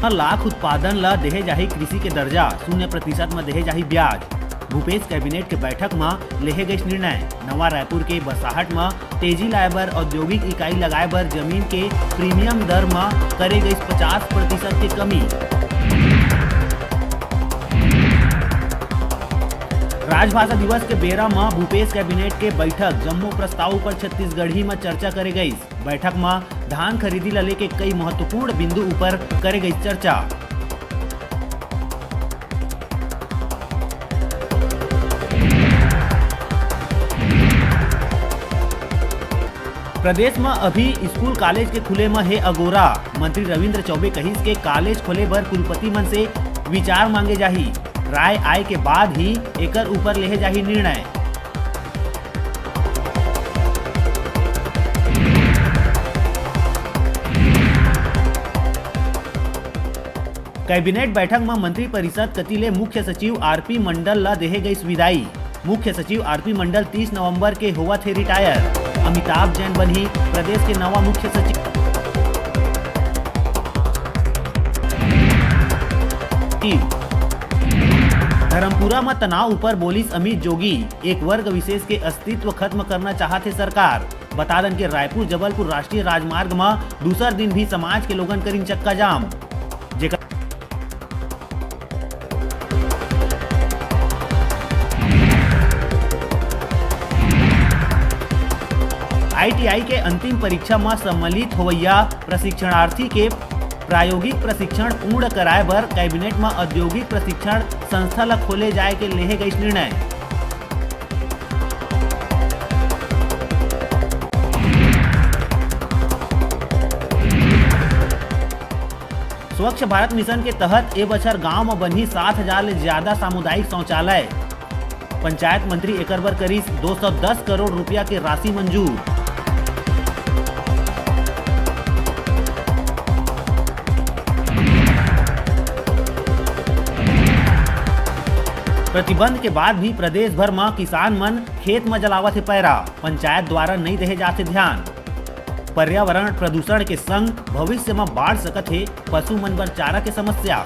लाख उत्पादन ला देहे जाही कृषि के दर्जा, 0% में देहे जाही ब्याज। भूपेश कैबिनेट के बैठक में लेहे गई निर्णय। नवा रायपुर के बसाहट में तेजी लाए बर औद्योगिक इकाई लगाए बर जमीन के प्रीमियम दर में करे गई 50% की कमी। राजभाषा दिवस के बेरा में भूपेश कैबिनेट के बैठक। जम्मू प्रस्ताव पर छत्तीसगढ़ी में चर्चा करे गई। बैठक में धान खरीदी ला लेके कई महत्वपूर्ण बिंदु ऊपर करे गई चर्चा। प्रदेश में अभी स्कूल कॉलेज के खुले में है अगोरा। मंत्री रविंद्र चौबे कहिस के कॉलेज खोले बर कुलपति मन से विचार मांगे जाही। राय आए के बाद ही एकर ऊपर लेहे जाही निर्णय। कैबिनेट बैठक में मंत्री परिषद कति ले मुख्य सचिव आरपी मंडल ला देहे गई विदाई। मुख्य सचिव आरपी मंडल 30 नवंबर के होवा थे रिटायर। अमिताभ जैन बनी प्रदेश के नवा मुख्य सचिव। धर्मपुरा में तनाव ऊपर बोलिस अमित जोगी। एक वर्ग विशेष के अस्तित्व खत्म करना चाहते सरकार। बता दें कि रायपुर जबलपुर राष्ट्रीय राजमार्ग में दूसर दिन भी समाज के लोगन करीन चक्का जाम। ITI के अंतिम परीक्षा में सम्मिलित होवैया प्रशिक्षणार्थी के प्रायोगिक प्रशिक्षण पूर्ण कराए बर कैबिनेट में औद्योगिक प्रशिक्षण संस्था ला खोले जाए के लेहे गई निर्णय। स्वच्छ भारत मिशन के तहत ए बछर गांव में बनी 7,000 ले ज्यादा सामुदायिक शौचालय। पंचायत मंत्री एकर बर करीस 210 करोड़ रुपया के राशि मंजूर। प्रतिबंध के बाद भी प्रदेश भर में किसान मन खेत में जलावत है पैरा। पंचायत द्वारा नहीं देहे जाते ध्यान। पर्यावरण प्रदूषण के संग भविष्य में बढ़ सकत है पशु मन बर चारा के समस्या।